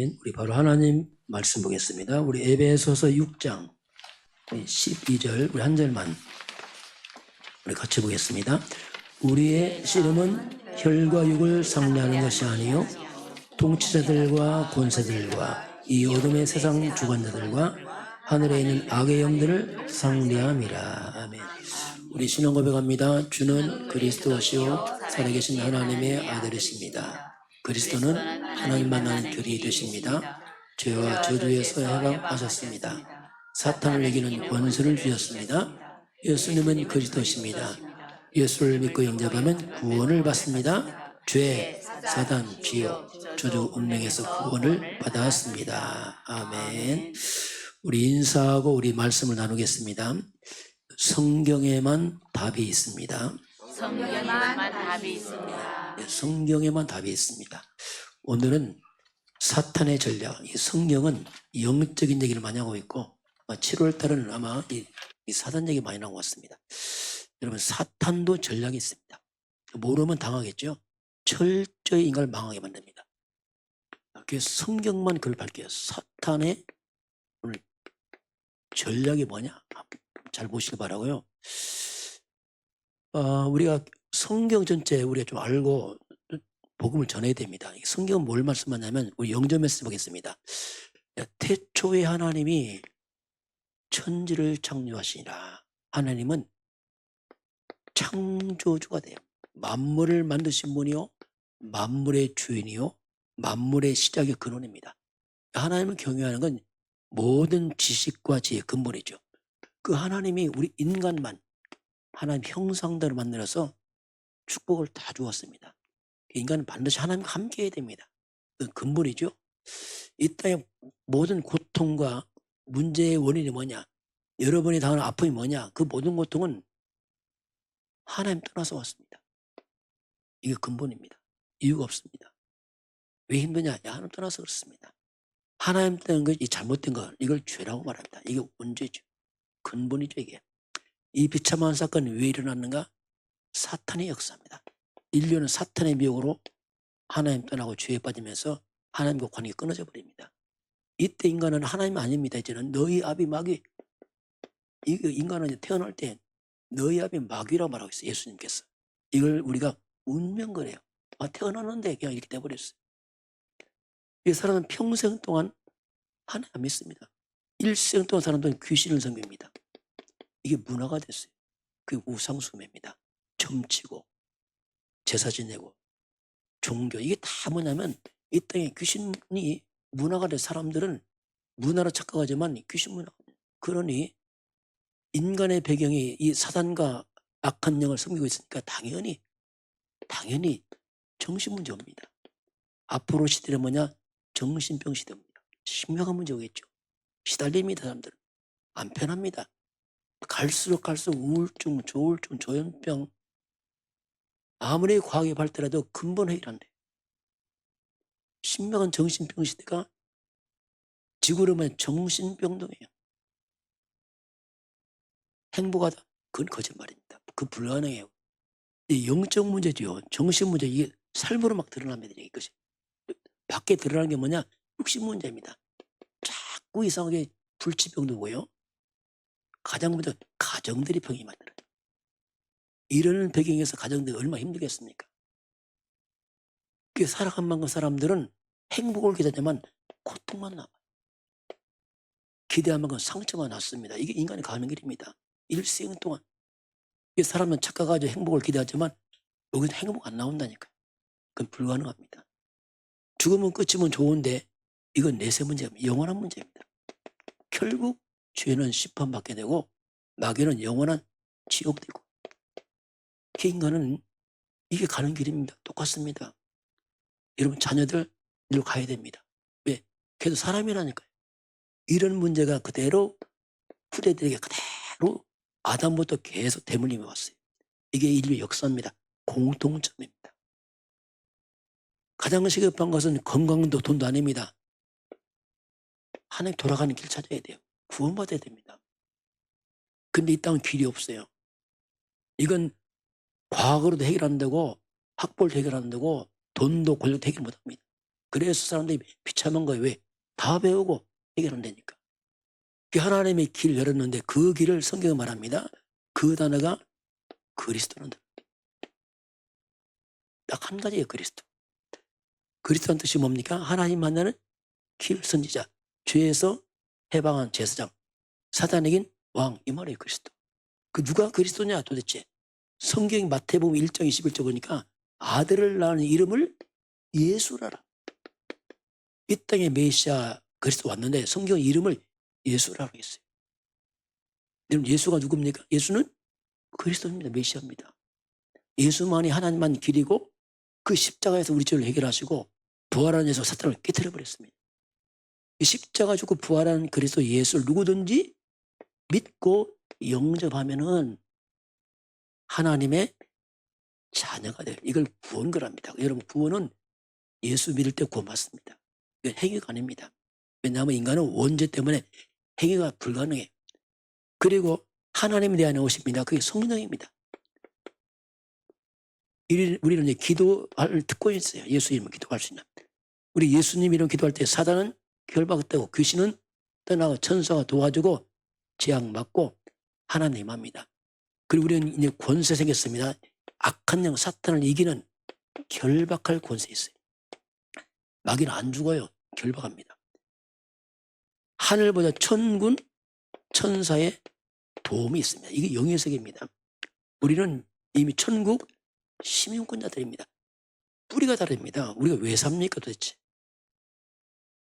아멘. 우리 바로 하나님 말씀 보겠습니다. 우리 에베소서 6장 12절 우리 한 절만 우리 같이 보겠습니다. 우리의 씨름은 혈과 육을 상대하는 것이 아니요 통치자들과 권세들과 이 어둠의 세상 주관자들과 하늘에 있는 악의 영들을 상대함이라. 아멘. 우리 신앙 고백합니다. 주는 그리스도시요 살아계신 하나님의 아들이십니다. 그리스도는 하나님만 아는 교리 되십니다. 죄와 저주에서 해방하셨습니다. 사탄을 이기는 권세를 주셨습니다. 예수님은 그리스도십니다. 예수를 믿고 영접하면 구원을 받습니다. 죄, 사단, 지옥, 저주, 운명에서 구원을 받았습니다. 아멘. 우리 인사하고 우리 말씀을 나누겠습니다. 성경에만 답이 있습니다. 성경에만 답이 있습니다. 성경에만 답이 있습니다. 오늘은 사탄의 전략, 이 성경은 영적인 얘기를 많이 하고 있고 7월 달에는 아마 이 사탄 얘기 많이 나오고 왔습니다. 여러분, 사탄도 전략이 있습니다. 모르면 당하겠죠. 철저히 인간을 망하게 만듭니다. 그래서 성경만 그걸 밝혀요. 사탄의 오늘 전략이 뭐냐? 잘 보시기 바라고요. 우리가 성경 전체 우리가 좀 알고 복음을 전해야 됩니다. 성경은 뭘 말씀하냐면 우리 영접 메시지 보겠습니다. 태초에 하나님이 천지를 창조하시니라. 하나님은 창조주가 돼요. 만물을 만드신 분이요, 만물의 주인이요, 만물의 시작의 근원입니다. 하나님을 경외하는 건 모든 지식과 지혜의 근본이죠. 그 하나님이 우리 인간만 하나님 형상대로 만들어서 축복을 다 주었습니다. 인간은 반드시 하나님과 함께해야 됩니다. 그 근본이죠. 이 땅의 모든 고통과 문제의 원인이 뭐냐, 여러분이 당하는 아픔이 뭐냐, 그 모든 고통은 하나님 떠나서 왔습니다. 이게 근본입니다. 이유가 없습니다. 왜 힘드냐? 하나님 떠나서 그렇습니다. 하나님 때문에 것이 잘못된 거, 이걸 죄라고 말합니다. 이게 문제죠. 근본이죠. 이게. 이 비참한 사건이 왜 일어났는가? 사탄의 역사입니다. 인류는 사탄의 미혹으로 하나님 떠나고 죄에 빠지면서 하나님과 관계가 끊어져 버립니다. 이때 인간은 하나님 아닙니다. 이제는 너희 아비 마귀. 인간은 태어날 때 너희 아비 마귀라고 말하고 있어요. 예수님께서. 이걸 우리가 운명거래요. 태어났는데 그냥 이렇게 돼버렸어요. 이 사람은 평생 동안 하나님 안 믿습니다. 일생 동안 사람들은 귀신을 섬깁니다. 이게 문화가 됐어요. 그게 우상숭배입니다. 점치고 제사 지내고 종교, 이게 다 뭐냐면 이 땅에 귀신이 문화가 된 사람들은 문화로 착각하지만 귀신 문화. 그러니 인간의 배경이 이 사단과 악한 영을 섬기고 있으니까 당연히 정신문제 옵니다. 앞으로 시대는 뭐냐? 정신병 시대입니다. 심각한 문제 오겠죠. 시달립니다. 사람들은 안 편합니다. 갈수록 우울증, 조울증, 조현병, 아무리 과학이 발달해도 근본 해결한대. 심각한 정신병 시대가 지구로 보면 정신병동이에요. 행복하다? 그건 거짓말입니다. 그 불가능해요. 이 영적 문제죠. 정신 문제, 이게 삶으로 막 드러납니다. 이것이 밖에 드러나는 게 뭐냐? 육신 문제입니다. 자꾸 이상하게 불치병도 오고요. 가장 먼저 가정들이 병이 만들어요. 이런 배경에서 가정들이 얼마나 힘들겠습니까? 그 살아간 만큼 사람들은 행복을 기대하지만 고통만 남아요. 기대한 만큼 상처만 났습니다. 이게 인간이 가는 길입니다. 일생 동안. 이 사람은 착각하죠. 행복을 기대하지만 여기서 행복 안 나온다니까요. 그건 불가능합니다. 죽으면 끝이면 좋은데 이건 내세 문제입니다. 영원한 문제입니다. 결국 죄는 심판받게 되고 마귀는 영원한 지옥 되고. 그 인간은 이게 가는 길입니다. 똑같습니다. 여러분, 자녀들 일로 가야 됩니다. 왜? 걔도 사람이라니까요. 이런 문제가 그대로 후대들에게 그대로 아담부터 계속 대물림해 왔어요. 이게 인류 역사입니다. 공통점입니다. 가장 시급한 것은 건강도 돈도 아닙니다. 하나님 돌아가는 길 찾아야 돼요. 구원받아야 됩니다. 근데 이 땅은 길이 없어요. 이건 과학으로도 해결 안 되고 학벌도 해결 안 되고 돈도 권력도 해결 못 합니다. 그래서 사람들이 비참한 거예요. 왜? 다 배우고 해결한다니까. 하나님의 길을 열었는데 그 길을 성경에 말합니다. 그 단어가 그리스도는 딱 한 가지예요. 그리스도. 그리스도란 뜻이 뭡니까? 하나님 만나는 길 선지자, 죄에서 해방한 제사장, 사단에겐 왕, 이 말이에요. 그리스도. 그 누가 그리스도냐 도대체. 성경 마태복음 1장 21절 보니까 아들을 낳은 이름을 예수라라. 이 땅에 메시아 그리스도 왔는데 성경 이름을 예수라고 했어요. 여러분 예수가 누굽니까? 예수는 그리스도입니다. 메시아입니다. 예수만이 하나님만 길이고 그 십자가에서 우리 죄를 해결하시고 부활한 예수 사탄을 깨트려 버렸습니다. 이 십자가 죽고 부활한 그리스도 예수를 누구든지 믿고 영접하면은 하나님의 자녀가 될, 이걸 구원거랍니다. 여러분 구원은 예수 믿을 때 구원받습니다. 이건 행위가 아닙니다. 왜냐하면 인간은 원죄 때문에 행위가 불가능해요. 그리고 하나님에 대한 오십니다. 그게 성령입니다. 우리는 이제 기도를 듣고 있어요. 예수 이름으로 기도할 수 있는. 우리 예수님 이름 기도할 때 사단은 결박되고 귀신은 떠나고 천사가 도와주고 재앙 맞고 하나님 합니다. 그리고 우리는 이제 권세 생겼습니다. 악한 영 사탄을 이기는 결박할 권세 있어요. 마귀는 안 죽어요. 결박합니다. 하늘보다 천군 천사의 도움이 있습니다. 이게 영의 세계입니다. 우리는 이미 천국 시민권자들입니다. 뿌리가 다릅니다. 우리가 왜 삽니까 도대체?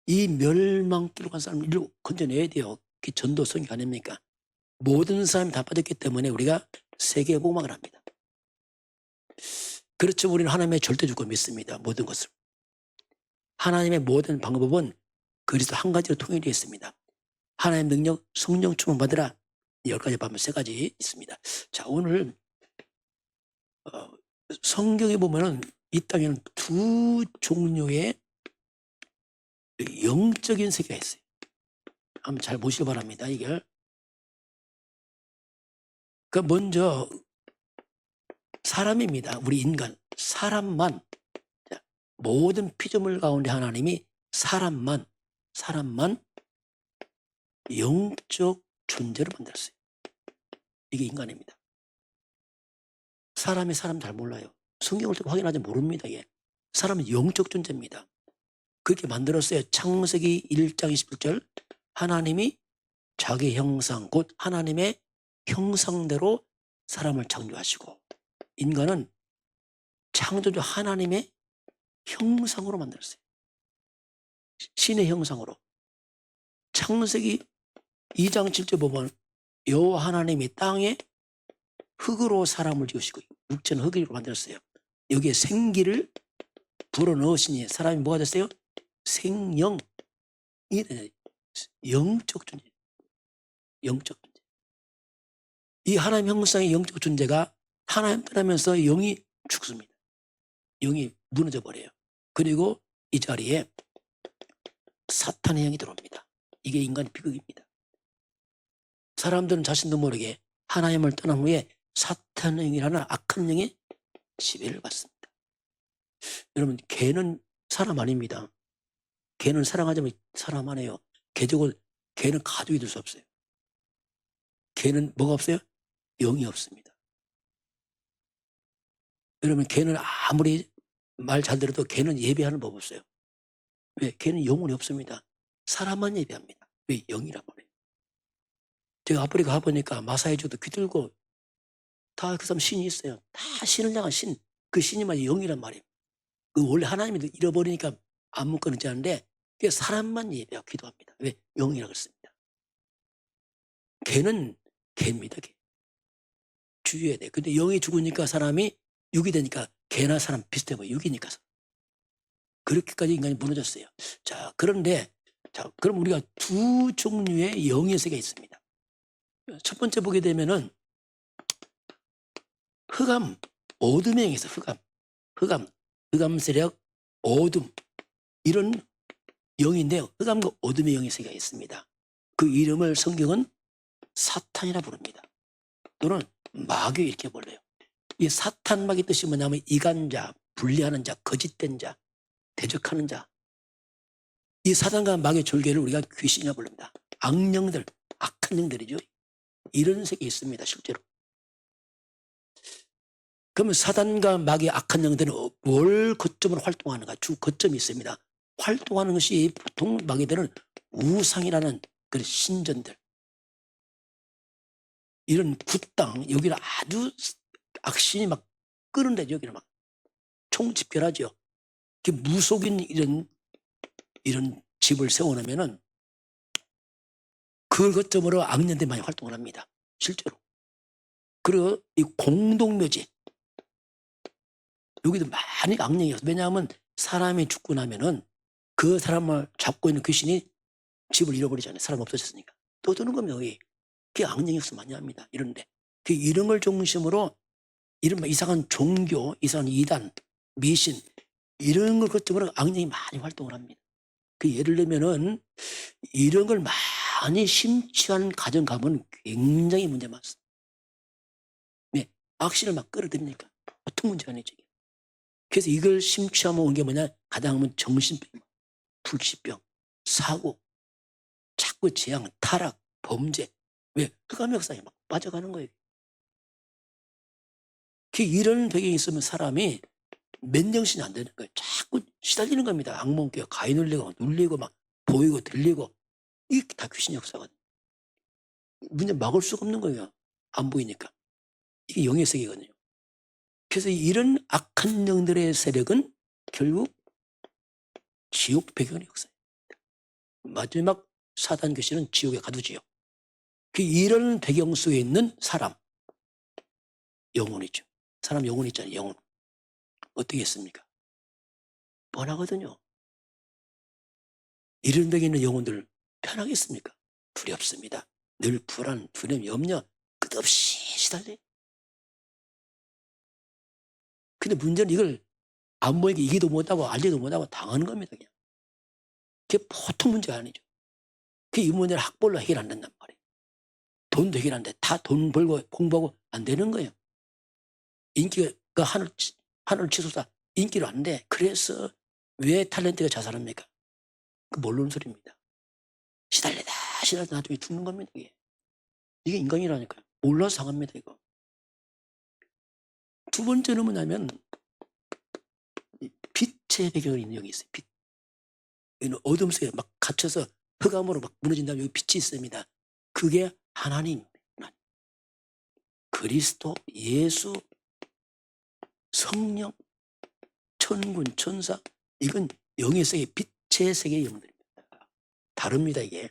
이 멸망길로 간 사람을 일로 건져내야 돼요. 그게 전도 성경 아닙니까? 모든 사람이 다 빠졌기 때문에 우리가 세계복음을 합니다. 그렇죠. 우리는 하나님의 절대주권 믿습니다. 모든 것을. 하나님의 모든 방법은 그리스도 한 가지로 통일되어 있습니다. 하나님의 능력, 성령 충만 받으라. 10가지 방법 3가지 있습니다. 자, 오늘 성경에 보면은 이 땅에는 두 종류의 영적인 세계가 있어요. 한번 잘 보시기 바랍니다. 이걸. 먼저 사람입니다. 우리 인간 사람만, 모든 피조물 가운데 하나님이 사람만 영적 존재로 만들었어요. 이게 인간입니다. 사람이 사람 잘 몰라요. 성경을 확인하지 모릅니다. 이게. 사람은 영적 존재입니다. 그렇게 만들었어요. 창세기 1장 21절 하나님이 자기 형상 곧 하나님의 형상대로 사람을 창조하시고 인간은 창조주 하나님의 형상으로 만들었어요. 신의 형상으로. 창세기 2장 7절 보면 여호와 하나님이 땅에 흙으로 사람을 지으시고 육체는 흙으로 만들었어요. 여기에 생기를 불어넣으시니 사람이 뭐가 됐어요? 생영. 영적 존재. 영적 존재. 이 하나님 형상의 영적 존재가 하나님 떠나면서 영이 죽습니다. 영이 무너져 버려요. 그리고 이 자리에 사탄의 영이 들어옵니다. 이게 인간의 비극입니다. 사람들은 자신도 모르게 하나님을 떠난 후에 사탄의 영이라는 악한 영의 지배를 받습니다. 여러분 개는 사람 아닙니다. 개는 사랑하자면 사람 안 해요. 개는 가족이 될 수 없어요. 개는 뭐가 없어요? 영이 없습니다. 여러분 개는 아무리 말 잘 들어도 개는 예배하는 법 없어요. 왜? 개는 영혼이 없습니다. 사람만 예배합니다. 왜? 영이란 말이에요. 제가 아프리카 가보니까 마사이족도 귀들고 다 그 사람 신이 있어요. 다 신을 향한 신. 그 신이 말 영이란 말이에요. 그 원래 하나님이 잃어버리니까 아무것도 않는데 사람만 예배하고 기도합니다. 왜? 영이라고 했습니다. 개는 개입니다. 개. 주의해야 돼. 근데 영이 죽으니까 사람이 육이 되니까 개나 사람 비슷해 보여. 육이니까. 그렇게까지 인간이 무너졌어요. 자, 그런데 그럼 우리가 두 종류의 영의 세계가 있습니다. 첫 번째 보게 되면은 흑암, 어둠의 영이 있어요. 흑암 세력, 어둠 이런 영인데요. 흑암과 어둠의 영의 세계가 있습니다. 그 이름을 성경은 사탄이라 부릅니다. 또는 마귀 이렇게 불러요. 이 사탄 마귀 뜻이 뭐냐면 이간자, 분리하는 자, 거짓된 자, 대적하는 자, 이 사단과 마귀의 졸개를 우리가 귀신이라 부릅니다. 악령들, 악한 영들이죠. 이런 색이 있습니다, 실제로. 그러면 사단과 마귀의 악한 영들은 뭘 거점으로 활동하는가? 주 거점이 있습니다. 활동하는 것이 보통 마귀들은 우상이라는 그런 신전들, 이런 굿당, 여기는 아주 악신이 막 끄는데 여기는 막 총집결하죠. 무속인 이런 집을 세워놓으면은 그걸 거점으로 악령들이 많이 활동을 합니다, 실제로. 그리고 이 공동묘지, 여기도 많이 악령이 있어요. 왜냐하면 사람이 죽고 나면은 그 사람을 잡고 있는 귀신이 집을 잃어버리잖아요. 사람 없어졌으니까. 또 드는 겁니다, 여기. 그게 악령이 없어 많이 합니다, 이런데. 그 이런 걸 중심으로 이런 이상한 종교, 이상한 이단, 미신, 이런 걸 거점으로 악령이 많이 활동을 합니다. 그 예를 들면은 이런 걸 많이 심취한 가정 가면 굉장히 문제 많습니다. 네, 악신을 막 끌어들이니까 보통 문제가 아니죠. 그래서 이걸 심취하면 온 게 뭐냐? 가장 하면 정신병, 불치병, 사고, 자꾸 재앙, 타락, 범죄. 왜? 흑암 역사에 막 빠져가는 거예요. 이런 배경이 있으면 사람이 맨정신이 안 되는 거예요. 자꾸 시달리는 겁니다. 악몽깨 가위 눌리고 막 보이고 들리고, 이게 다 귀신 역사거든요. 문제 막을 수가 없는 거예요, 안 보이니까. 이게 영의 세계거든요. 그래서 이런 악한 영들의 세력은 결국 지옥 배경의 역사예요. 마지막 사단 귀신은 지옥에 가두지요. 이런 배경 속에 있는 사람, 영혼이죠. 사람 영혼 있잖아요, 영혼. 어떻게 했습니까? 뻔하거든요. 이런 배경에 있는 영혼들 편하겠습니까? 두렵습니다. 늘 불안, 두려움, 염려 끝없이 시달려요. 근데 문제는 이걸 안 보이게 이기도 못하고 알지도 못하고 당하는 겁니다, 그냥. 그게 보통 문제가 아니죠. 이 문제를 학벌로 해결 안 된단 말이에요. 돈도 해결 안 돼. 다 돈 벌고 공부하고 안 되는 거예요. 인기가 하늘 치솟아 인기로 안 돼. 그래서 왜 탤런트가 자살합니까? 모르는 소리입니다. 시달리다 나중에 죽는 겁니다. 이게 인간이라니까요. 몰라서 상합니다, 이거. 두 번째는 뭐냐면 빛의 배경이 있는 여기 있어요. 빛. 여기는 어둠 속에 막 갇혀서 흑암으로 막 무너진다면 여기 빛이 있습니다. 그게 하나님, 그리스도, 예수, 성령, 천군, 천사, 이건 영의 세계, 빛의 세계의 영들입니다. 다릅니다, 이게.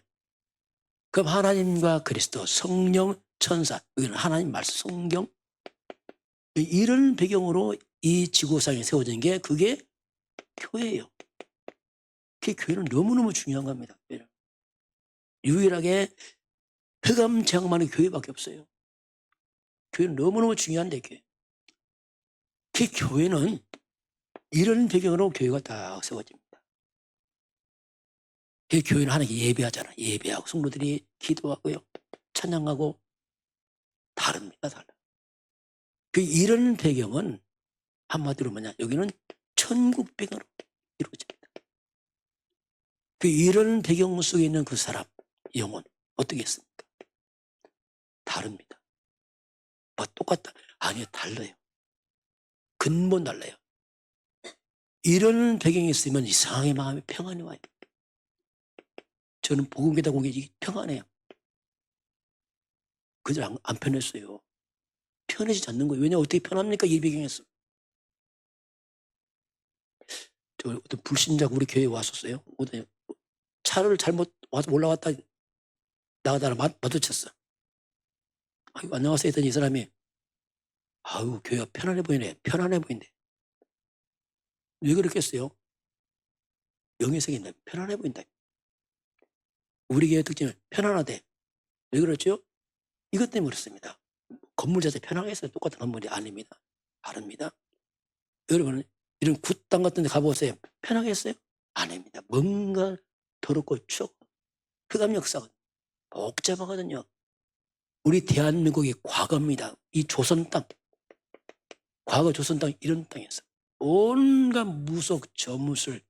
그럼 하나님과 그리스도, 성령, 천사, 여기는 하나님 말씀, 성경, 이런 배경으로 이 지구상에 세워진 게 그게 교회예요. 그 교회는 너무너무 중요한 겁니다. 유일하게 흑암 제왕만의 교회밖에 없어요. 교회는 너무너무 중요한데, 그 교회는 이런 배경으로 교회가 딱 세워집니다. 그 교회는 하나님께 예배하잖아. 예배하고 성도들이 기도하고요, 찬양하고. 다릅니다, 달라. 이런 배경은 한마디로 뭐냐? 여기는 천국 배경으로 이루어집니다. 이런 배경 속에 있는 그 사람, 영혼, 어떻겠습니까? 다릅니다. 뭐 똑같다? 아니요, 달라요. 근본 달라요. 이런 배경이 있으면 이상하게 마음에 평안이 와요. 저는 복음계다 공격이 평안해요. 그들 안 편했어요. 편해지지 않는 거예요. 왜냐, 어떻게 편합니까? 이 배경에서. 어떤 불신자가 우리 교회에 왔었어요. 차를 잘못 와서 올라왔다 나가다가 마주쳤어. 아이고, 안녕하세요 했더니 이 사람이, 아유, 교회가 편안해 보이네. 편안해 보인대. 왜 그렇겠어요? 영의 세계인데 편안해 보인다. 우리 교회 특징은 편안하대. 왜 그렇죠? 이것 때문에 그렇습니다. 건물 자체 편하겠어요? 똑같은 건물이 아닙니다. 다릅니다. 여러분, 이런 굿당 같은 데 가보세요. 편하겠어요? 아닙니다. 뭔가 더럽고 추억, 흑암 역사가 복잡하거든요. 우리 대한민국의 과거입니다. 이 조선 땅, 과거 조선 땅, 이런 땅에서 온갖 무속, 저무술,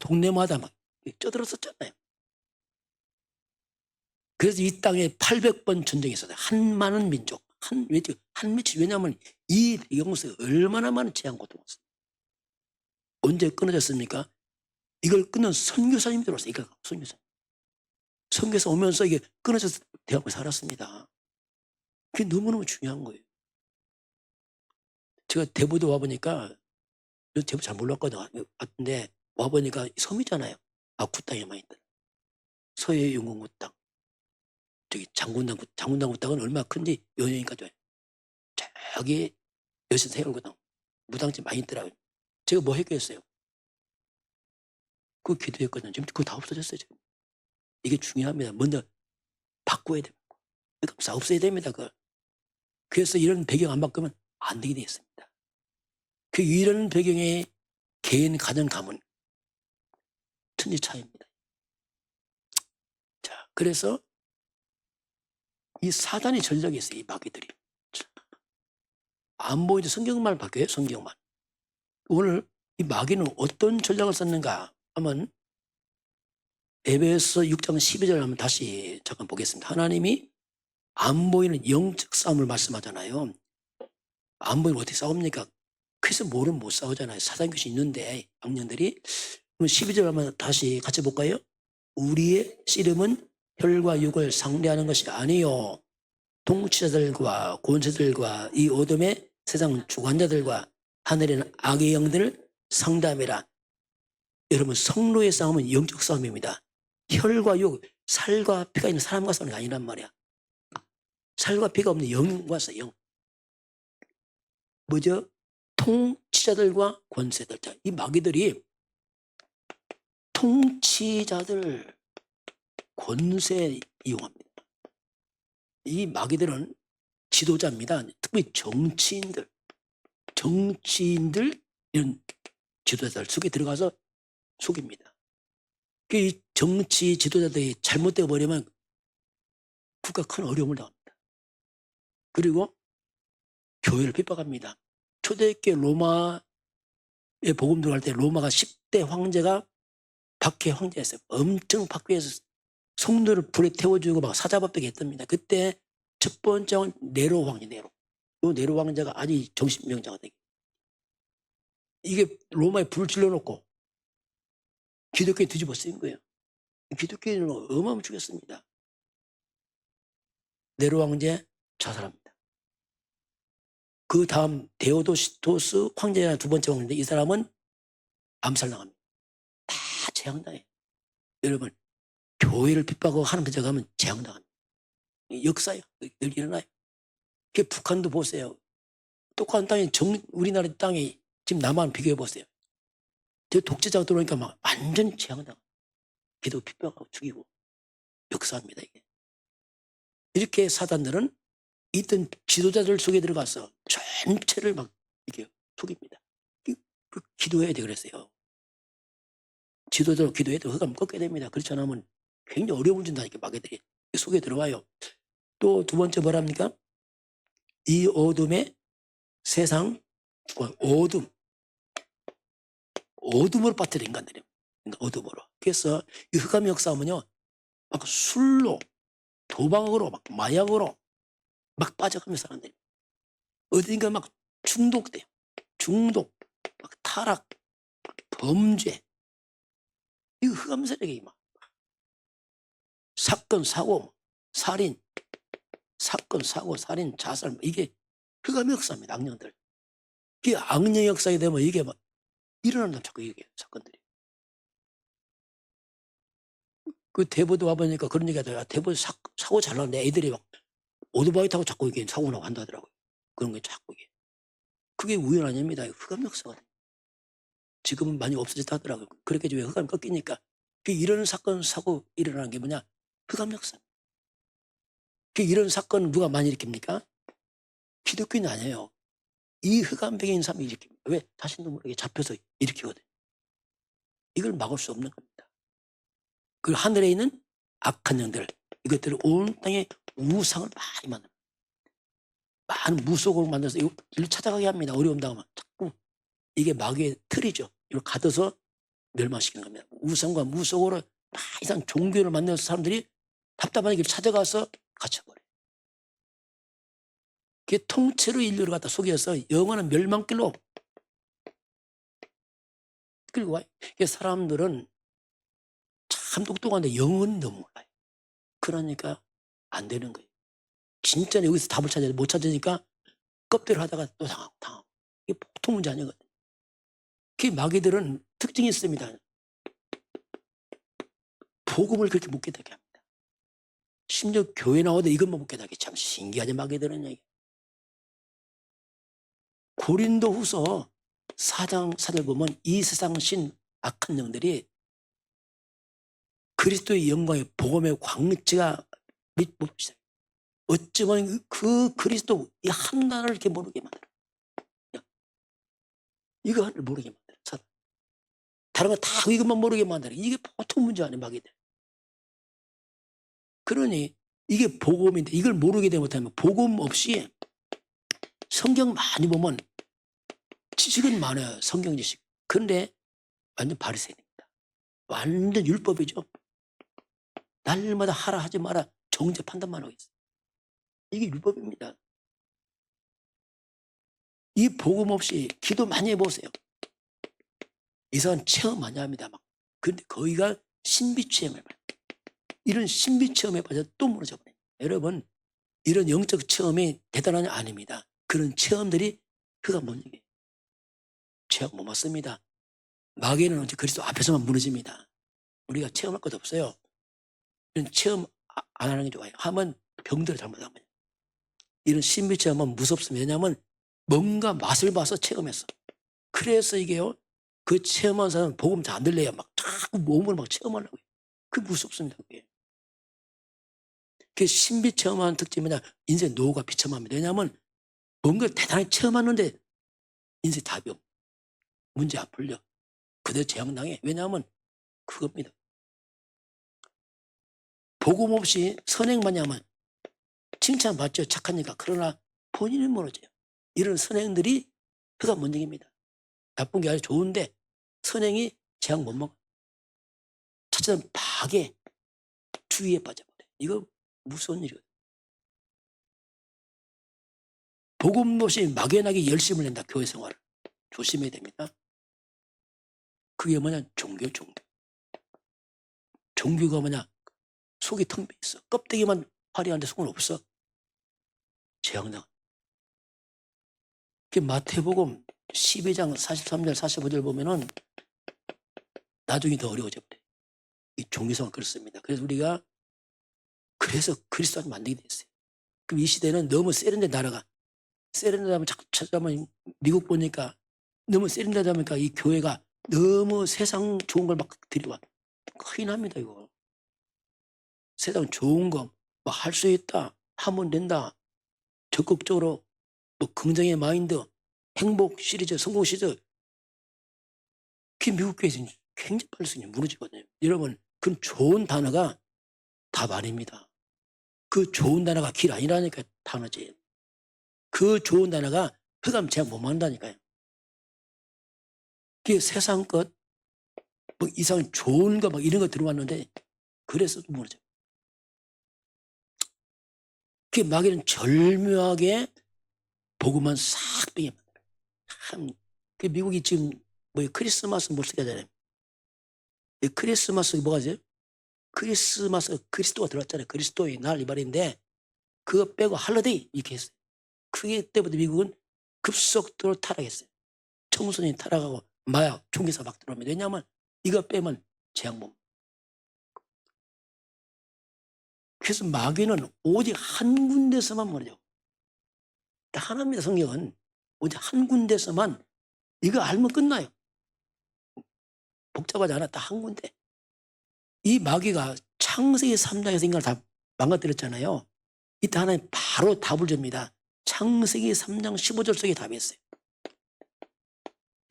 동네마다 막 쪄들었었잖아요. 그래서 이 땅에 800번 전쟁이 있었어요. 한 많은 민족, 한 며칠. 왜냐하면 이 배경 속에 얼마나 많은 재앙 고통이 있어요. 언제 끊어졌습니까? 이걸 끊는 선교사님이 들어왔어요. 이걸 선교사. 선교사 오면서 이게 끊어져서 대하고 살았습니다. 그게 너무너무 중요한 거예요. 제가 대부도 와보니까, 대부 잘 몰랐거든요. 왔는데 와보니까 섬이잖아요. 아쿠 땅에만 있더라. 서해 용궁구 땅. 저기 장군당구 땅은 얼마나 큰지 연예인까지 와요. 저기 여신 세월구 땅. 무당집 많이 있더라고요. 제가 뭐 했겠어요? 그거 기도했거든요. 지금 그거 다 없어졌어요. 지금. 이게 중요합니다. 먼저 바꿔야 됩니다. 그러니까 없어야 됩니다. 그래서 이런 배경 안 바꾸면 안 되게 되어 있습니다. 이런 배경의 개인 가정 가문 천지 차이입니다. 자, 그래서 이 사단의 전략이 있어요. 이 마귀들이. 안 보이도 성경만 바뀌어요. 성경만. 오늘 이 마귀는 어떤 전략을 썼는가 하면 에베소 6장 12절 한번 다시 잠깐 보겠습니다. 하나님이 안 보이는 영적 싸움을 말씀하잖아요. 안 보이면 어떻게 싸웁니까? 그래서 뭐는 못 싸우잖아요. 사단 귀신이 있는데 악령들이. 그럼 12절 한번 다시 같이 볼까요? 우리의 씨름은 혈과 육을 상대하는 것이 아니요 통치자들과 권세들과 이 어둠의 세상 주관자들과 하늘에는 악의 영들을 상대함이라. 여러분, 성로의 싸움은 영적 싸움입니다. 혈과 육, 살과 피가 있는 사람과 싸우는 게 아니란 말이야. 살과 피가 없는 영과 싸워. 영. 뭐죠? 통치자들과 권세들. 자, 이 마귀들이 통치자들, 권세 이용합니다. 이 마귀들은 지도자입니다. 특히 정치인들 이런 지도자들 속에 들어가서 속입니다. 이 정치 지도자들이 잘못되어 버리면 국가 큰 어려움을 당합니다. 그리고 교회를 핍박합니다. 초대교회 로마에 복음 들어갈 때 로마가 10대 황제가 박해 황제였어요. 엄청 박해해서 성도를 불에 태워주고 막 사자법되게 했답니다. 그때 첫 번째 왕은 네로 황제. 이 네로 황제가 아주 정신병자가 되게. 이게 로마에 불을 질러놓고 기독교에 뒤집어 쓰인 거예요. 기독교인을 어마어마하게 죽였습니다. 네로 황제 자살합니다. 그 다음 데오도시토스 황제가 두 번째 황제인데 이 사람은 암살당합니다. 다 재앙당해요. 여러분, 교회를 핍박하고 하나님 핍박하면 재앙당합니다. 역사예요. 늘 일어나요. 북한도 보세요. 똑같은 땅에 우리나라 땅에 지금 남한 비교해 보세요. 저 독재자가 들어오니까 막 완전히 재앙당합니다. 기도 핍박하고 죽이고 역사합니다. 이게. 이렇게 사단들은 있던 지도자들 속에 들어가서 전체를 막 이렇게 속입니다. 기도해야 돼 그랬어요. 지도자로 기도해도 흑암 꺾게 됩니다. 그렇지 않으면 굉장히 어려움을 준다니까 마귀들이 속에 들어와요. 또 두 번째 뭐랍니까? 이 어둠의 세상 어둠으로 빠뜨린 인간들이에요. 어둠으로. 그래서 이 흑암의 역사하면요, 막 술로, 도박으로, 막 마약으로 막 빠져가면 사람들이 어딘가 막 중독돼요. 중독, 막 타락, 범죄. 이 흑암 세력이 막 사건, 사고, 살인, 사건, 사고, 살인, 자살, 이게 흑암의 역사입니다. 악령들. 이게 악령의 역사에 되면 이게 막 일어난다 자꾸 이게 사건들이. 그 대부도 와보니까 그런 얘기가 돼요. 대부 사고 잘 나는데 애들이 막 오토바이 타고 자꾸 이게 사고 나고 한다더라고요. 그런 게 자꾸 이게. 그게 우연 아닙니다. 흑암 역사거든요. 지금은 많이 없어졌다 하더라고요. 그렇게 왜 흑암이 꺾이니까. 이런 사건, 사고 일어나는 게 뭐냐? 흑암 역사. 이런 사건은 누가 많이 일으킵니까? 기독교는 아니에요. 이 흑암 배경인 사람이 일으킵니다. 왜? 자신도 모르게 잡혀서 일으키거든요. 이걸 막을 수 없는 겁니다. 그 하늘에 있는 악한 영들, 이것들을 온 땅에 우상을 많이 만듭니다. 많은 무속으로 만들어서 이걸 찾아가게 합니다. 어려움 당하면 자꾸. 이게 마귀의 틀이죠. 이걸 가둬서 멸망시키는 겁니다. 우상과 무속으로 막 이상 종교를 만들어서 사람들이 답답한 길 찾아가서 갇혀버려요. 그게 통째로 인류를 갖다 속여서 영원한 멸망길로 끌고 와요. 사람들은 참 똑똑한데 영은 너무 몰라요. 그러니까 안 되는 거예요. 진짜 여기서 답을 찾아야 못 찾으니까 껍데기를 하다가 또 당하고. 이게 보통 문제 아니거든요. 그 마귀들은 특징이 있습니다. 복음을 그렇게 못 깨닫게 합니다. 심지어 교회 나와도 이것만 못 깨닫게 참 신기하지 마귀들은. 얘기. 고린도후서 4장 4절 보면 이 세상 신 악한 영들이 그리스도의 영광의 복음의 광채가 봅시다. 어쩌면 그 그리스도 이 하나를 이렇게 모르게 만들어. 이거 하나를 모르게 만들어. 다른 거 다 이것만 모르게 만들어. 이게 보통 문제 아니에요, 마귀들. 그러니 이게 복음인데 이걸 모르게 되면 못하면 복음 없이 성경 많이 보면 지식은 많아요. 성경 지식. 그런데 완전 바리새인입니다. 완전 율법이죠. 날마다 하라 하지 마라 정죄 판단만 하고 있어요. 이게 율법입니다. 이 복음 없이 기도 많이 해보세요. 이 사람 체험 많이 합니다. 막. 그런데 거기가 신비 체험을 봐요. 이런 신비 체험에 빠져 또 무너져 버려요. 여러분, 이런 영적 체험이 대단한 게 아닙니다. 그런 체험들이 그가 못 이겨요. 체험 못 맞습니다. 마귀는 언제 그리스도 앞에서만 무너집니다. 우리가 체험할 것도 없어요. 이런 체험 안 하는 게 좋아요. 하면 병들어 잘못하면. 이런 신비 체험은 무섭습니다. 왜냐하면 뭔가 맛을 봐서 체험했어. 그래서 이게요. 그 체험한 사람은 복음 잘 안 들려요. 막 자꾸 몸을 막 체험하려고 해요. 그게 무섭습니다. 그게. 그 신비 체험하는 특징이 뭐냐. 인생 노후가 비참합니다. 왜냐하면 뭔가를 대단히 체험하는데 인생 답이 없고 문제 안 풀려. 그대로 재앙당해. 왜냐하면 그겁니다. 복음 없이 선행만 하면 칭찬받죠. 착하니까. 그러나 본인은 무너져요. 이런 선행들이 그가 문제입니다. 나쁜 게 아주 좋은데 선행이 재앙 못 먹어. 첫째는 파괴, 주의에 빠져버려. 이거 무서운 일이거든요. 복음 없이 막연하게 열심을 낸다. 교회 생활을. 조심해야 됩니다. 그게 뭐냐. 종교. 종교가 뭐냐. 속이 텅 비어 있어. 껍데기만 화려한데 속은 없어. 재앙당. 마태복음 12장 43절 45절 보면은 나중에 더 어려워져 버려요. 이 종교성은 그렇습니다. 그래서 우리가 그래서 그리스도를 만들게 됐어요. 그럼 이 시대는 너무 세련된 나라가 세련되면 자꾸 찾아보면 미국 보니까 너무 세련되다 보니까 이 교회가 너무 세상 좋은 걸 막 들여와. 큰일 납니다. 이거. 세상 좋은 거 뭐 할 수 있다. 하면 된다. 적극적으로 뭐 긍정의 마인드, 행복 시리즈, 성공 시리즈. 그 미국 교회에서 굉장히 빨리 무너지거든요. 여러분, 그 좋은 단어가 답 아닙니다. 그 좋은 단어가 길 아니라니까 단어지. 그 좋은 단어가 흑암 제약 못 만든다니까요. 그게 세상 것, 뭐 이상 좋은 거 막 이런 거 들어왔는데 그래서 무너져. 그 마귀는 절묘하게 복음만 싹 빼게 만들어요. 참, 그 미국이 지금 뭐 크리스마스 못 쓰게 하잖아요. 크리스마스 뭐가지? 크리스마스 그리스도가 들어왔잖아요. 그리스도의 날 이 말인데 그거 빼고 할러데이 이렇게 했어요. 그게 때부터 미국은 급속도로 타락했어요. 청소년이 타락하고 마약, 총기사 막 들어오면. 왜냐하면 이거 빼면 재앙 못. 그래서 마귀는 오직 한 군데서만 무너져. 하나입니다. 성경은 오직 한 군데서만 이거 알면 끝나요. 복잡하지 않아. 딱 한 군데. 이 마귀가 창세기 3장에서 인간을 다 망가뜨렸잖아요. 이때 하나님 바로 답을 줍니다. 창세기 3장 15절 속에 답이 있어요.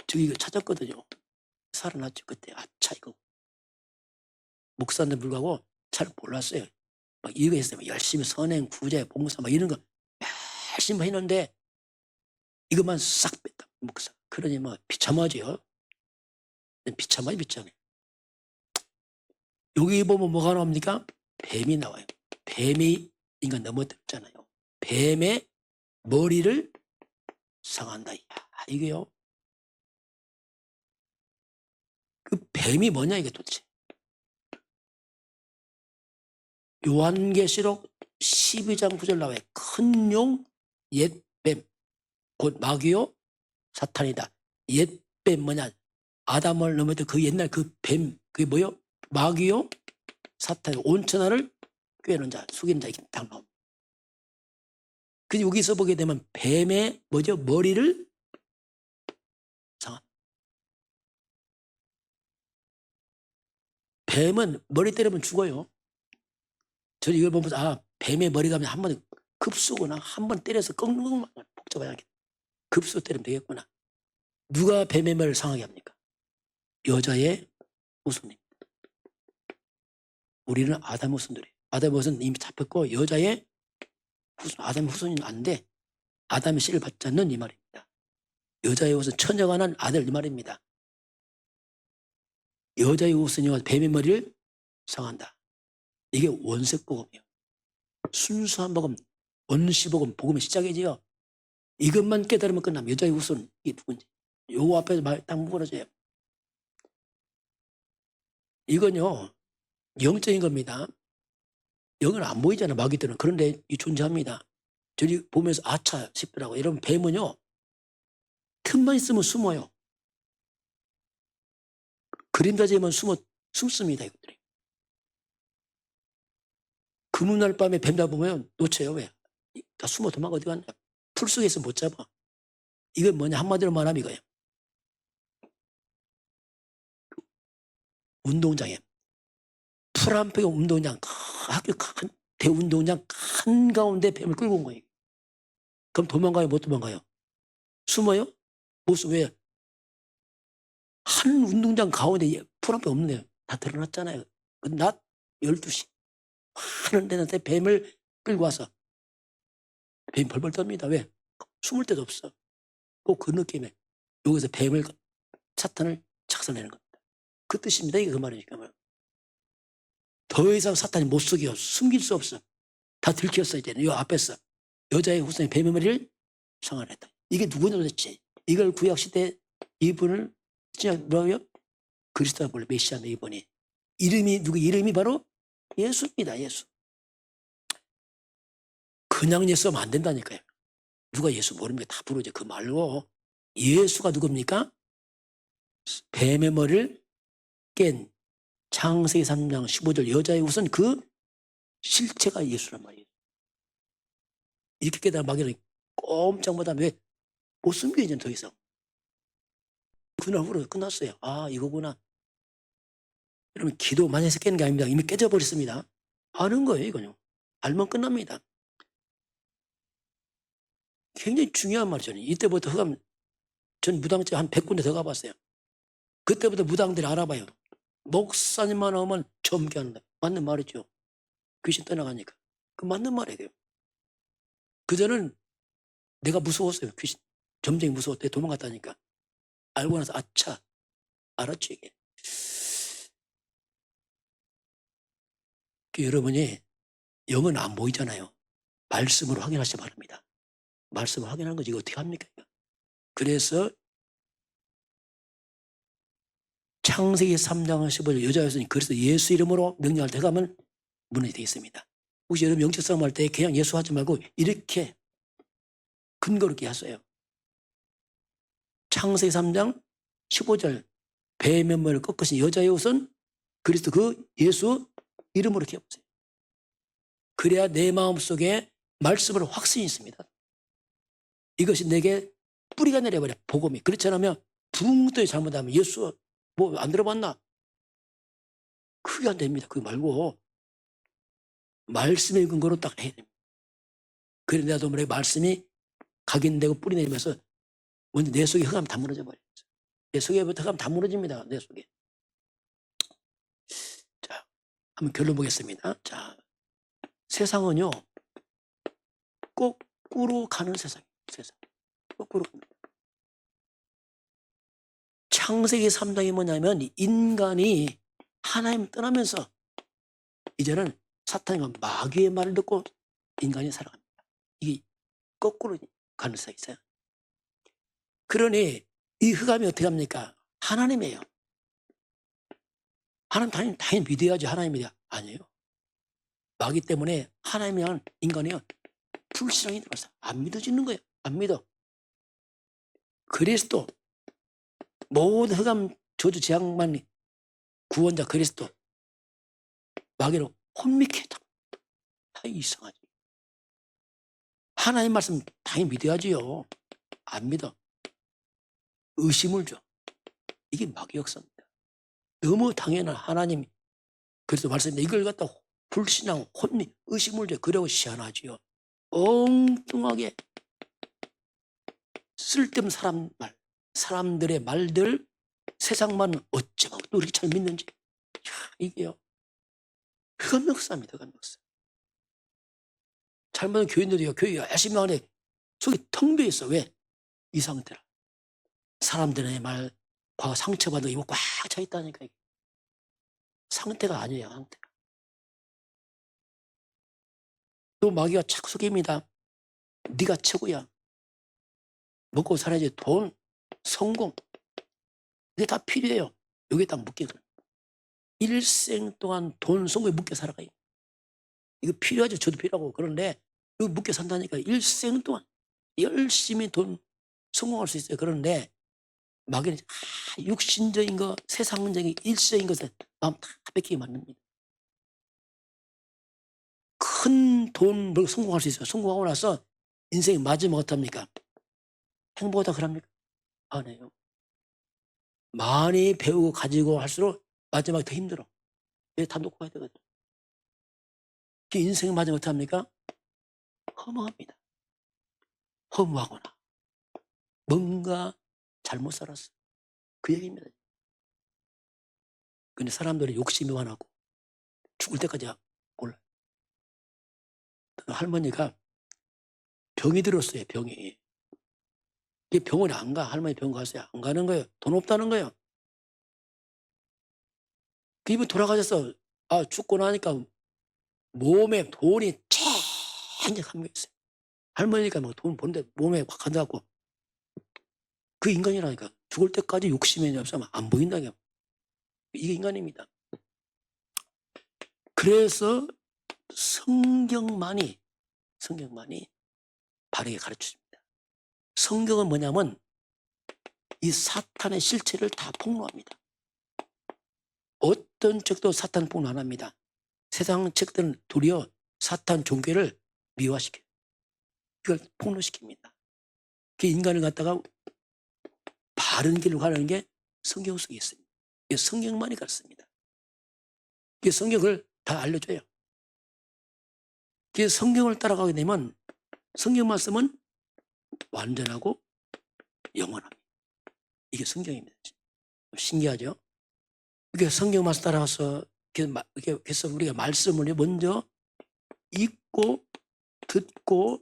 저 이거 찾았거든요. 살아났죠. 그때. 아차 이거. 목사인데 불구하고 잘 몰랐어요. 막 이거 했어요. 열심히 선행, 구제, 봉사 막 이런 거 열심히 했는데 이것만 싹 뺐다. 목사. 그러니 뭐 비참하죠. 비참하게 비참해. 여기 보면 뭐가 나옵니까? 뱀이 나와요. 뱀이 인간 넘어뜨렸잖아요. 뱀의 머리를 상한다. 이게요. 그 뱀이 뭐냐 이게 도대체. 요한계시록 12장 9절 나와요. 큰 용, 옛뱀, 곧 마귀요, 사탄이다. 옛뱀 뭐냐? 아담을 넘어뜨린 그 옛날 그 뱀, 그게 뭐요? 마귀요, 사탄, 온천하를 꿰는 자, 숙이는 자, 이렇게 딱 나옵니다. 근데 여기서 보게 되면 뱀의 뭐죠? 머리를 상한. 뱀은 머리 때리면 죽어요. 저는 이걸 보면서 뱀의 머리가 한 번 급수구나. 한 번 때려서 끙끙 복잡하게 급수 때리면 되겠구나. 누가 뱀의 머리를 상하게 합니까? 여자의 후손입니다. 우리는 아담의 후손들이에요. 아담의 후손은 이미 잡혔고 여자의 후손, 아담의 후손은 안 돼. 아담의 씨를 받지 않는 이 말입니다. 여자의 후손, 처녀가 난 아들 이 말입니다. 여자의 후손이 와서 뱀의 머리를 상한다. 이게 원색복음이에요. 순수한 복음, 원시복음, 복음의 시작이지요. 이것만 깨달으면 끝납니다. 여자의 후손, 이게 누군지. 요 앞에서 말 딱 묶어줘요. 이건요, 영적인 겁니다. 영은 안 보이잖아, 마귀들은. 그런데 이 존재합니다. 저리 보면서 아차 싶더라고. 여러분, 뱀은요, 틈만 있으면 숨어요. 그림자 재면 숨습니다, 이것들이. 그문날 밤에 뱀 잡으면 놓쳐요. 왜? 다 숨어 도망가 어디 갔냐? 풀 속에서 못 잡아. 이건 뭐냐? 한마디로 말하면 이거예요. 운동장에 풀 한 팩의 운동장, 학교 큰 대운동장 한가운데 뱀을 끌고 온 거예요. 그럼 도망가요? 못 도망가요? 숨어요? 못 숨어요. 왜? 한 운동장 가운데 풀 한 팩 없네요. 다 드러났잖아요. 낮 12시 하는 데는 뱀을 끌고 와서 뱀이 벌벌 떱니다. 왜? 숨을 데도 없어. 꼭 그 느낌에 여기서 뱀을 사탄을 착살내는 겁니다. 그 뜻입니다. 이게 그 말이니까. 더 이상 사탄이 못 속여. 숨길 수 없어. 다 들켰어. 이제 이 앞에서 여자의 후손이 뱀의 머리를 상환했다. 이게 누구냐 도대체. 이걸 구약시대 이분을 진짜 뭐라고요? 그리스도가 볼 메시아는 이분이. 이름이 바로 예수입니다. 예수. 그냥 예수 하면 안 된다니까요. 누가 예수 모릅니까? 다 부르죠. 그 말로. 예수가 누굽니까? 뱀의 머리를 깬 창세기 3장 15절 여자의 우선 그 실체가 예수란 말이에요. 이렇게 깨달아 마귀는 꼼짝 못하면 왜? 못 숨겨 이제 더 이상. 그날 후로 끝났어요. 이거구나. 여러분 기도 많이 해서 깨는 게 아닙니다. 이미 깨져버렸습니다. 아는 거예요 이거요. 알면 끝납니다. 굉장히 중요한 말이죠. 이때부터 전 무당집 한 100군데 더 가봤어요. 그때부터 무당들이 알아봐요. 목사님만 오면 점기하는다. 맞는 말이죠. 귀신 떠나가니까. 그 맞는 말이에요. 그전은 내가 무서웠어요. 귀신. 점쟁이 무서웠대. 도망갔다니까. 알고 나서 아차. 알았죠 이게. 여러분이 영은 안 보이잖아요. 말씀으로 확인하시기 바랍니다. 말씀을 확인하는 거지. 이거 어떻게 합니까? 그래서 창세기 3장 15절 여자였으니 그래서 예수 이름으로 명령할 때 가면 문이 되어 있습니다. 혹시 여러분 영적 싸움 할 때 그냥 예수 하지 말고 이렇게 근거로 있게 하세요. 창세기 3장 15절 뱀의 머리를 꺾으신 여자의 옷은 그리스도 그 예수 이름으로 이렇게 해보세요. 그래야 내 마음속에 말씀으로 확신이 있습니다. 이것이 내게 뿌리가 내려버려 복음이. 그렇지 않으면 붕 떠 잘못하면 예수 뭐 안 들어봤나? 그게 안 됩니다. 그거 말고 말씀의 근거로 딱 해야 됩니다. 그래 내가 말해 말씀이 각인되고 뿌리 내리면서 먼저 내 속에 흑암 다 무너져 버려요. 내 속에부터 흑암 다 무너집니다. 내 속에. 자, 한번 결론 보겠습니다. 자, 세상은요 거꾸로 가는 세상이에요. 세상 거꾸로 갑니다. 창세기 3장이 뭐냐면 인간이 하나님 떠나면서 이제는 사탄과 마귀의 말을 듣고 인간이 살아갑니다. 이게 거꾸로 가는 수가 있어요. 그러니 이 흑암이 어떻게 합니까? 하나님이에요. 하나님 당연히 믿어야지. 하나님이 아니에요. 마귀 때문에 하나님이란 인간이요 불신앙이 들어서 안 믿어지는 거예요. 안 믿어. 그리스도 모든 흑암 저주 재앙만 구원자 그리스도 마귀로 혼미케 다 이상하지. 하나님 말씀 당연히 믿어야지요. 안 믿어. 의심을 줘. 이게 마귀 역사입니다. 너무 당연한 하나님 그래서 말씀인데 이걸 갖다 불신앙, 혼미, 의심을 줘. 그러고 시한하지요. 엉뚱하게 쓸데없는 사람들의 말들 세상만 어쩌면 또 이렇게 잘 믿는지 이게요. 흑암 역사입니다. 흑암 역사. 잘못한 교인들이요. 교회 열심히 하는데 속이 텅 비어 있어. 왜? 이 상태라. 사람들의 말과 상처받은 이거 꽉 차 있다니까. 상태가 아니에요. 상태가. 또 마귀가 착 속입니다. 네가 최고야. 먹고 살아야지. 돈, 성공 이게 다 필요해요. 여기에 딱 묶이고 일생 동안 돈, 성공에 묶여 살아가요. 이거 필요하죠. 저도 필요하고. 그런데 여기 묶여 산다니까. 일생 동안 열심히 돈 성공할 수 있어요. 그런데 마귀는 육신적인 거, 세상적인 일시적인 것에 마음 다 뺏기게 만듭니다. 큰 돈 벌고 성공할 수 있어요. 성공하고 나서 인생이 마지막 어떻습니까? 행복하다 그럽니까? 안 해요. 많이 배우고 가지고 할수록 마지막에 더 힘들어. 왜 다 놓고 가야 되거든. 그 인생의 마지막 어떡합니까? 허무합니다. 허무하거나 뭔가 잘못 살았어. 그 얘기입니다. 근데 사람들이 욕심이 많아고 죽을 때까지 몰라요. 할머니가 병이 들었어요. 병이. 이게 병원에 안 가. 할머니 병원 갔어요. 안 가는 거예요. 돈 없다는 거예요. 이분 돌아가셔서 죽고 나니까 몸에 돈이 쫙 감겨있어요. 할머니가 뭐 돈 버는데 몸에 확 가져갖고 그 인간이라니까. 죽을 때까지 욕심이 없으면 안 보인다니까. 이게 인간입니다. 그래서 성경만이 바르게 가르쳐줍니다. 성경은 뭐냐면 이 사탄의 실체를 다 폭로합니다. 어떤 책도 사탄 폭로 안 합니다. 세상 책들은 도리어 사탄 종교를 미화시켜요. 그걸 폭로시킵니다. 그 인간을 갖다가 바른 길로 가는 게 성경 속에 있습니다. 성경만이 가르칩니다. 성경을 다 알려줘요. 성경을 따라가게 되면 성경 말씀은 완전하고 영원합니다. 이게 성경입니다. 신기하죠? 성경 말씀 따라가서 그래서 우리가 말씀을 먼저 읽고 듣고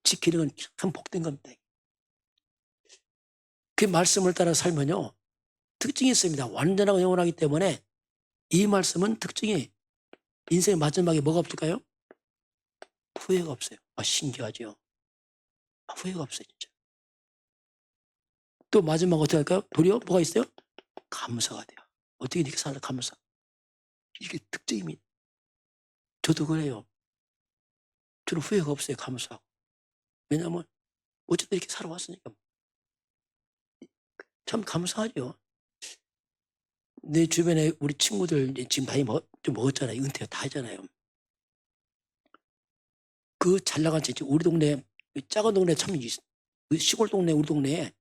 지키는 건 참 복된 겁니다. 그 말씀을 따라 살면요 특징이 있습니다. 완전하고 영원하기 때문에 이 말씀은 특징이 인생의 마지막에 뭐가 없을까요? 후회가 없어요. 신기하죠? 후회가 없어요. 진짜. 또 마지막 어떻게 할까요? 도리어 뭐가 있어요? 감사가 돼요. 어떻게 이렇게 살아? 감사. 이게 특징입니다. 저도 그래요. 저는 후회가 없어요. 감사하고. 왜냐하면 어쨌든 이렇게 살아왔으니까. 참 감사하죠. 내 주변에 우리 친구들 지금 다 좀 먹었잖아요. 은퇴 다 하잖아요. 그 잘 나간 집 우리 동네 작은 동네 참 시골 동네 우리 동네에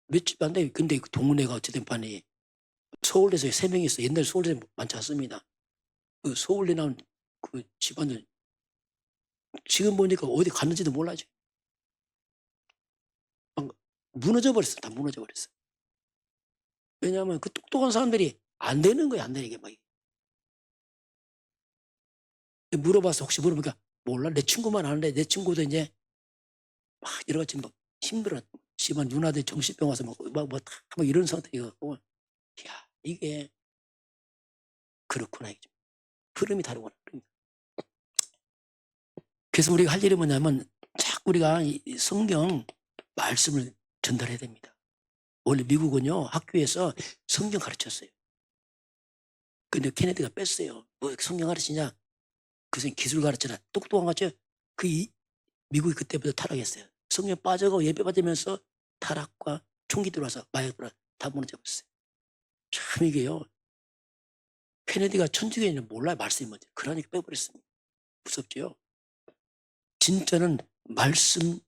몇 집 안 돼. 근데 그 동네가 어쨌든 반이 서울에서 3명이 있어. 옛날 서울에 많지 않습니다. 그 서울에 나온 그 집안들 지금 보니까 어디 갔는지도 몰라죠. 무너져 버렸어. 다 무너져 버렸어. 왜냐하면 그 똑똑한 사람들이 안 되는 거야. 안 되는 게 막. 물어봐서 혹시 물어보니까 몰라. 내 친구만 아는데 내 친구도 이제 막 여러 가지 막 힘들어. 집안 누나들 정신병 와서 뭐 이런 상태여갖고, 야, 이게 그렇구나. 이게 흐름이 다르구나. 그래서 우리가 할 일이 뭐냐면 자꾸 우리가 이 성경 말씀을 전달해야 됩니다. 원래 미국은요, 학교에서 성경 가르쳤어요. 근데 케네디가 뺐어요. 뭐 성경 가르치냐? 그 선생님 기술 가르치나? 똑똑한 거죠? 미국이 그때부터 타락했어요. 성경 빠져가고 예배 받으면서 타락과 총기 들어와서 마약 들어와서 다 무너져버렸어요. 참 이게요. 케네디가 천주교인은 몰라요. 말씀이 뭔지. 그러니까 빼버렸습니다. 무섭죠? 진짜는 말씀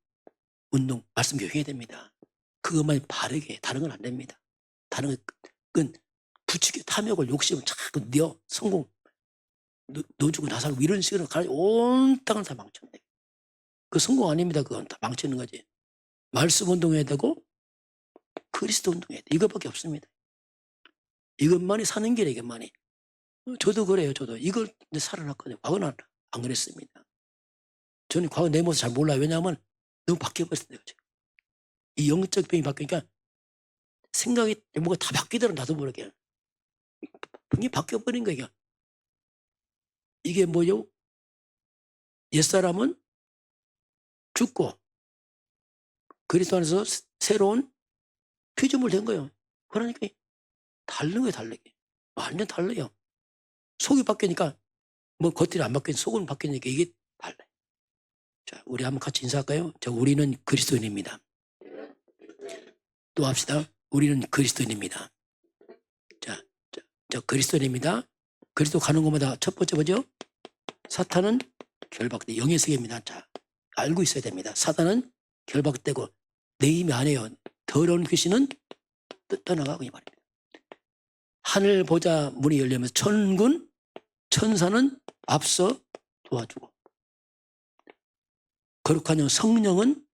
운동, 말씀 교육해야 됩니다. 그것만 바르게, 다른 건 안 됩니다. 다른 건 부추겨, 탐욕을, 욕심을 자꾸 성공, 넣어주고 나서고 이런 식으로 온 땅을 다 망쳤네. 그 성공 아닙니다. 그건 다 망치는 거지. 말씀 운동해야 되고 그리스도 운동해야 돼. 이것밖에 없습니다. 이것만이 사는 길이에요. 이것만이. 저도 그래요. 저도 이걸 살아났거든요. 과거는 안 그랬습니다. 저는 과거 내 모습 잘 몰라요. 왜냐하면 너무 바뀌어버렸어요. 이 영적 병이 바뀌니까 생각이 뭐가 다 바뀌더라도 나도 모르게 병이 바뀌어버린 거예요. 이게 뭐요? 옛사람은 죽고 그리스도 안에서 새로운 피조물 된 거예요. 그러니까 다른 거예요. 다르게. 완전 달라요. 속이 바뀌니까 뭐 겉이 안 바뀌니까 속은 바뀌니까 이게 달라요. 자, 우리 한번 같이 인사할까요? 자, 우리는 그리스도인입니다. 또 합시다. 우리는 그리스도인입니다. 자, 그리스도인입니다. 그리스도 가는 곳마다 첫 번째 뭐죠? 사탄은 결박돼. 영의 세계입니다. 자, 알고 있어야 됩니다. 사탄은 결박되고 내 힘이 아니에요. 더러운 귀신은 떠나가고 이 말입니다. 하늘 보좌 문이 열리면서 천군, 천사는 앞서 도와주고 거룩한 영 성령은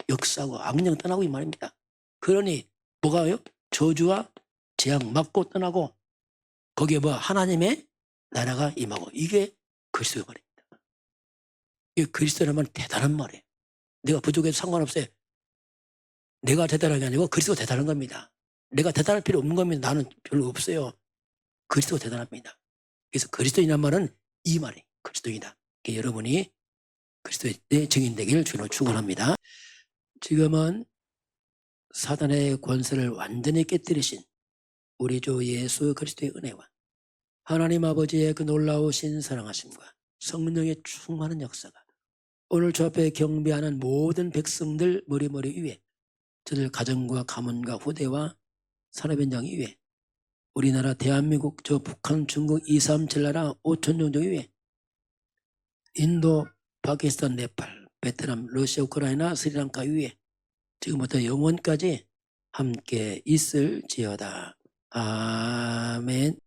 역사하고 악령 떠나고 이 말입니다. 그러니 뭐가요? 저주와 재앙 맞고 떠나고 거기에 뭐 하나님의 나라가 임하고 이게 그리스도의 말입니다. 이게 그리스도의 말은 대단한 말이에요. 내가 부족해도 상관없어요. 내가 대단한 게 아니고 그리스도가 대단한 겁니다. 내가 대단할 필요 없는 겁니다. 나는 별로 없어요. 그리스도가 대단합니다. 그래서 그리스도인이란 말은 이 말이에요. 그리스도이다. 여러분이 그리스도의 증인되기를 주로 축원합니다. 지금은 사단의 권세를 완전히 깨뜨리신 우리 주 예수 그리스도의 은혜와 하나님 아버지의 그 놀라우신 사랑하심과 성령의 충만한 역사가 오늘 주 앞에 경배하는 모든 백성들 머리머리 위에 저들 가정과 가문과 후대와 산업 현장 위에 우리나라 대한민국 저 북한 중국 2, 3, 7나라 5천 정도 위에 인도 파키스탄 네팔 베트남 러시아 우크라이나 스리랑카 위에 지금부터 영원까지 함께 있을지어다. 아멘.